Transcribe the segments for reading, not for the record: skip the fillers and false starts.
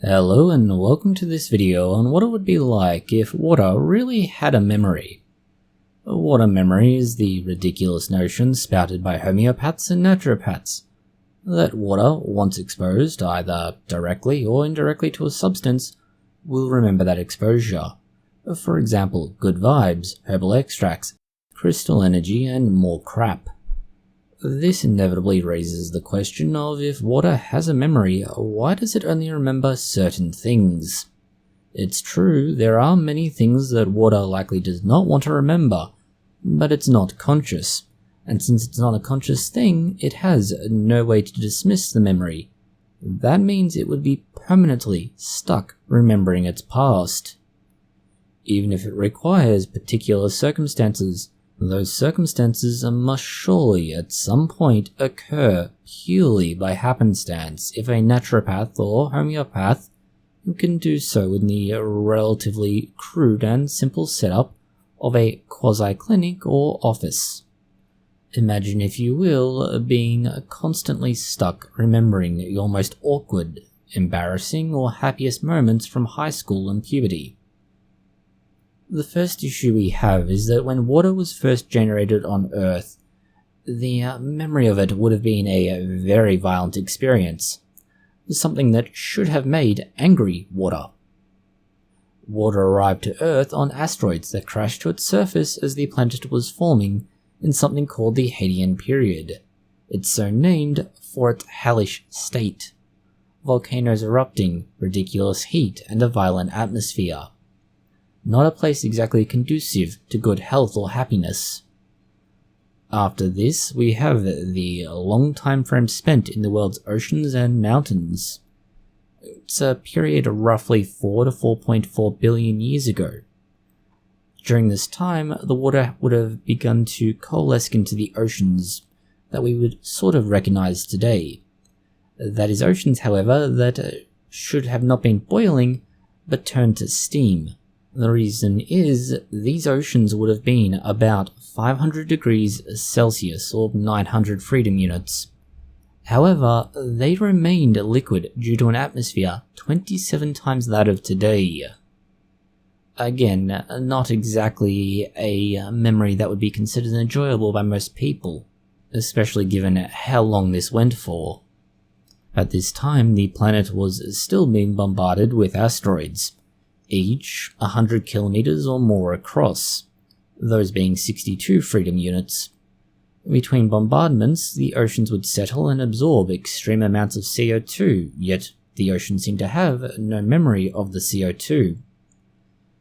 Hello and welcome to this video on what it would be like if water really had a memory. Water memory is the ridiculous notion spouted by homeopaths and naturopaths that water, once exposed either directly or indirectly to a substance, will remember that exposure. For example, good vibes, herbal extracts, crystal energy, and more crap. This inevitably raises the question of if water has a memory, why does it only remember certain things? It's true, there are many things that water likely does not want to remember, but it's not conscious, and since it's not a conscious thing, it has no way to dismiss the memory. That means it would be permanently stuck remembering its past. Even if it requires particular circumstances, those circumstances must surely at some point occur purely by happenstance if a naturopath or homeopath can do so in the relatively crude and simple setup of a quasi-clinic or office. Imagine, if you will, being constantly stuck remembering your most awkward, embarrassing, or happiest moments from high school and puberty. The first issue we have is that when water was first generated on Earth, the memory of it would have been a very violent experience, something that should have made angry water. Water arrived to Earth on asteroids that crashed to its surface as the planet was forming in something called the Hadean period. It's so named for its hellish state: volcanoes erupting, ridiculous heat, and a violent atmosphere. Not a place exactly conducive to good health or happiness. After this, we have the long time frame spent in the world's oceans and mountains. It's a period of roughly 4 to 4.4 billion years ago. During this time, the water would have begun to coalesce into the oceans that we would sort of recognize today. That is oceans, however, that should have not been boiling, but turned to steam. The reason is, these oceans would have been about 500 degrees Celsius or 900 freedom units. However, they remained liquid due to an atmosphere 27 times that of today. Again, not exactly a memory that would be considered enjoyable by most people, especially given how long this went for. At this time, the planet was still being bombarded with asteroids, each 100 kilometers or more across, those being 62 freedom units. Between bombardments, the oceans would settle and absorb extreme amounts of CO2, yet the oceans seem to have no memory of the CO2.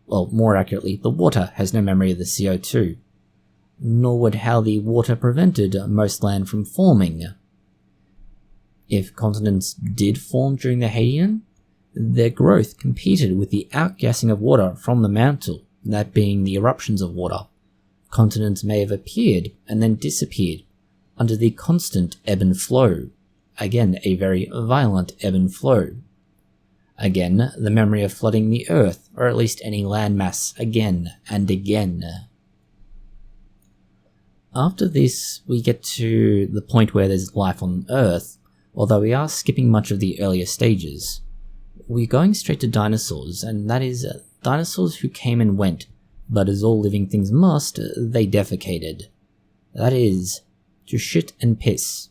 Well, more accurately, the water has no memory of the CO2, nor would how the water prevented most land from forming. If continents did form during the Hadean, their growth competed with the outgassing of water from the mantle, that being the eruptions of water. Continents may have appeared and then disappeared under the constant ebb and flow. Again, a very violent ebb and flow. Again, the memory of flooding the earth, or at least any landmass, again and again. After this, we get to the point where there's life on Earth, although we are skipping much of the earlier stages. We're going straight to dinosaurs, and that is dinosaurs who came and went, but as all living things must, they defecated. That is, to shit and piss.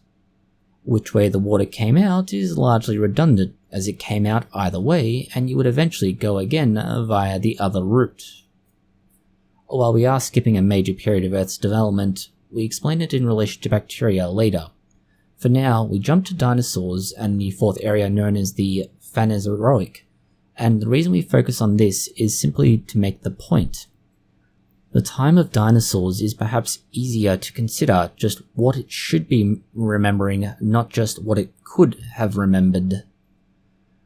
Which way the water came out is largely redundant, as it came out either way, and you would eventually go again via the other route. While we are skipping a major period of Earth's development, we explain it in relation to bacteria later. For now, we jump to dinosaurs and the fourth area known as the Phanerozoic, and the reason we focus on this is simply to make the point. The time of dinosaurs is perhaps easier to consider just what it should be remembering, not just what it could have remembered.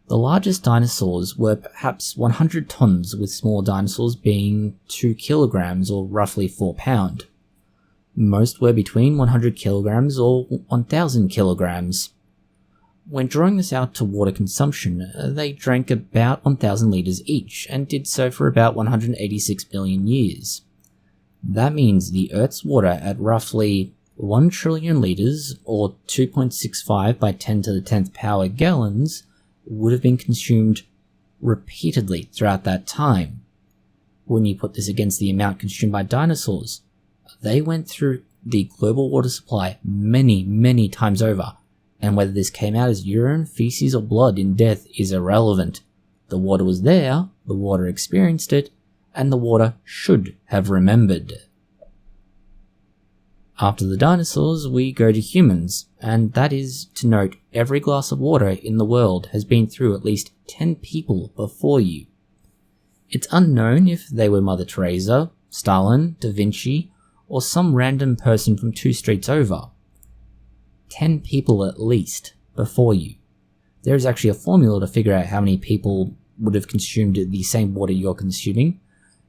The largest dinosaurs were perhaps 100 tons, with small dinosaurs being 2 kilograms or roughly 4 pounds. Most were between 100 kilograms or 1000 kilograms. When drawing this out to water consumption, they drank about 1000 liters each, and did so for about 186 billion years. That means the Earth's water at roughly 1 trillion liters, or 2.65 by 10 to the 10th power gallons, would have been consumed repeatedly throughout that time. When you put this against the amount consumed by dinosaurs, they went through the global water supply many times over, and whether this came out as urine, feces, or blood in death is irrelevant. The water was there, the water experienced it, and the water should have remembered. After the dinosaurs, we go to humans, and that is to note every glass of water in the world has been through at least 10 people before you. It's unknown if they were Mother Teresa, Stalin, Da Vinci, or some random person from 2 streets over. 10 people at least before you. There is actually a formula to figure out how many people would have consumed the same water you're consuming,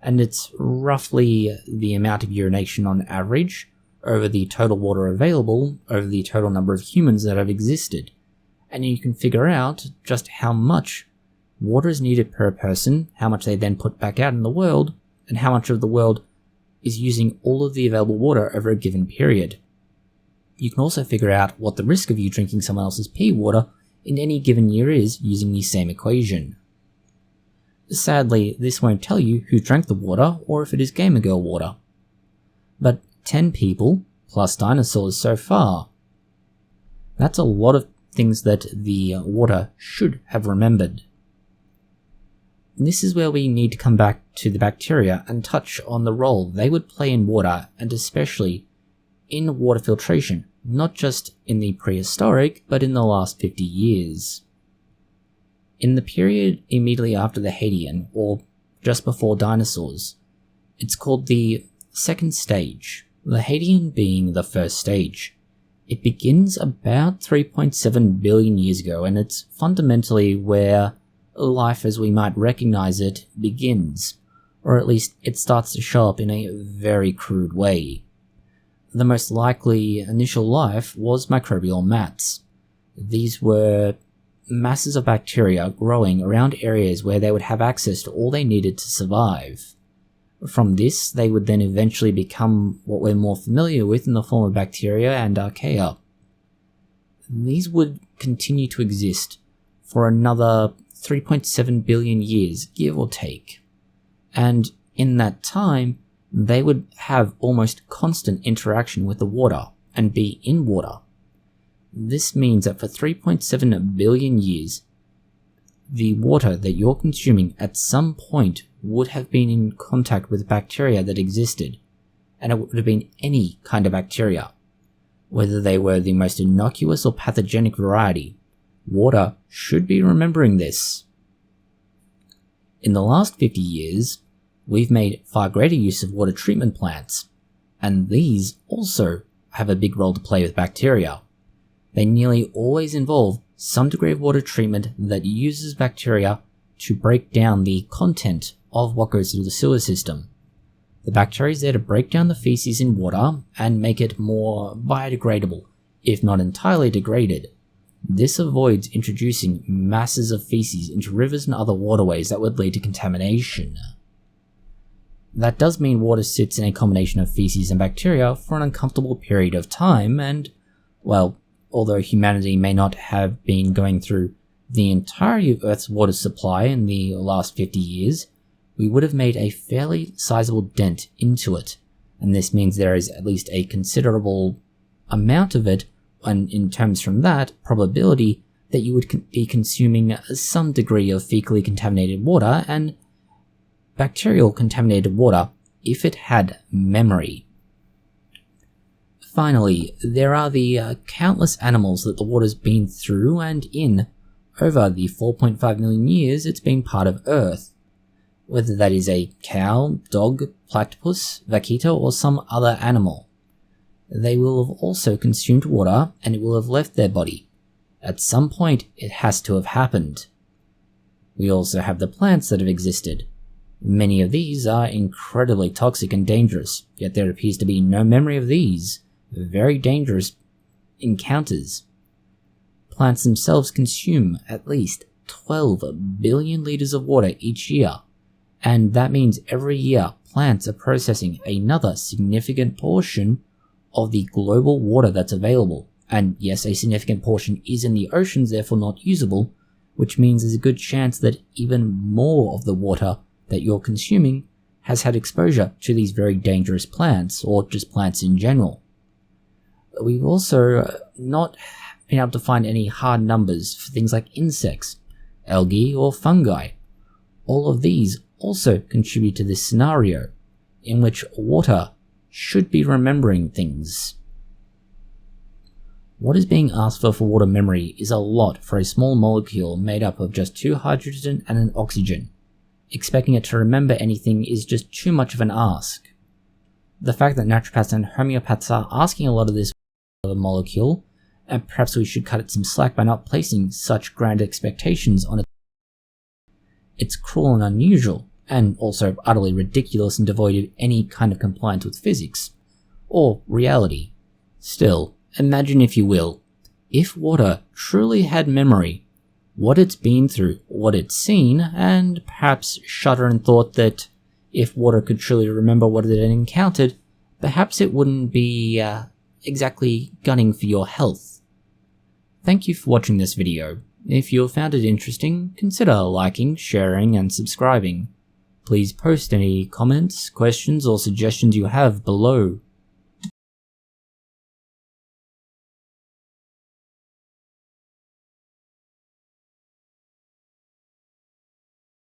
and it's roughly the amount of urination on average over the total water available over the total number of humans that have existed. And you can figure out just how much water is needed per person, how much they then put back out in the world, and how much of the world is using all of the available water over a given period. You can also figure out what the risk of you drinking someone else's pee water in any given year is using the same equation. Sadly, this won't tell you who drank the water or if it is Gamer Girl water. But 10 people, plus dinosaurs so far. That's a lot of things that the water should have remembered. This is where we need to come back to the bacteria and touch on the role they would play in water, and especially in water filtration, not just in the prehistoric, but in the last 50 years. In the period immediately after the Hadean, or just before dinosaurs, it's called the second stage, the Hadean being the first stage. It begins about 3.7 billion years ago, and it's fundamentally where life as we might recognize it begins, or at least it starts to show up in a very crude way. The most likely initial life was microbial mats. These were masses of bacteria growing around areas where they would have access to all they needed to survive. From this, they would then eventually become what we're more familiar with in the form of bacteria and archaea. These would continue to exist for another 3.7 billion years, give or take. And in that time, they would have almost constant interaction with the water and be in water. This means that for 3.7 billion years, the water that you're consuming at some point would have been in contact with bacteria that existed, and it would have been any kind of bacteria. Whether they were the most innocuous or pathogenic variety, water should be remembering this. In the last 50 years, we've made far greater use of water treatment plants, and these also have a big role to play with bacteria. They nearly always involve some degree of water treatment that uses bacteria to break down the content of what goes through the sewer system. The bacteria is there to break down the feces in water and make it more biodegradable, if not entirely degraded. This avoids introducing masses of feces into rivers and other waterways that would lead to contamination. That does mean water sits in a combination of feces and bacteria for an uncomfortable period of time, and, well, although humanity may not have been going through the entirety of Earth's water supply in the last 50 years, we would have made a fairly sizable dent into it, and this means there is at least a considerable amount of it, and in terms from that, probability that you would be consuming some degree of fecally contaminated water and bacterial contaminated water if it had memory. Finally, there are the countless animals that the water's been through and in over the 4.5 million years it's been part of Earth. Whether that is a cow, dog, platypus, vaquita, or some other animal. They will have also consumed water and it will have left their body. At some point, it has to have happened. We also have the plants that have existed. Many of these are incredibly toxic and dangerous, yet there appears to be no memory of these very dangerous encounters. Plants themselves consume at least 12 billion liters of water each year, and that means every year plants are processing another significant portion of the global water that's available. And yes, a significant portion is in the oceans, therefore not usable, which means there's a good chance that even more of the water that you're consuming has had exposure to these very dangerous plants, or just plants in general. We've also not been able to find any hard numbers for things like insects, algae, or fungi. All of these also contribute to this scenario, in which water should be remembering things. What is being asked for water memory is a lot for a small molecule made up of just 2 hydrogen and an oxygen. Expecting it to remember anything is just too much of an ask. The fact that naturopaths and homeopaths are asking a lot of this of a molecule, and perhaps we should cut it some slack by not placing such grand expectations on it. It's cruel and unusual, and also utterly ridiculous and devoid of any kind of compliance with physics, or reality. Still, imagine if you will, if water truly had memory, what it's been through, what it's seen, and perhaps shudder in thought that if water could truly remember what it had encountered, perhaps it wouldn't be exactly gunning for your health. Thank you for watching this video. If you found it interesting, consider liking, sharing, and subscribing. Please post any comments, questions, or suggestions you have below.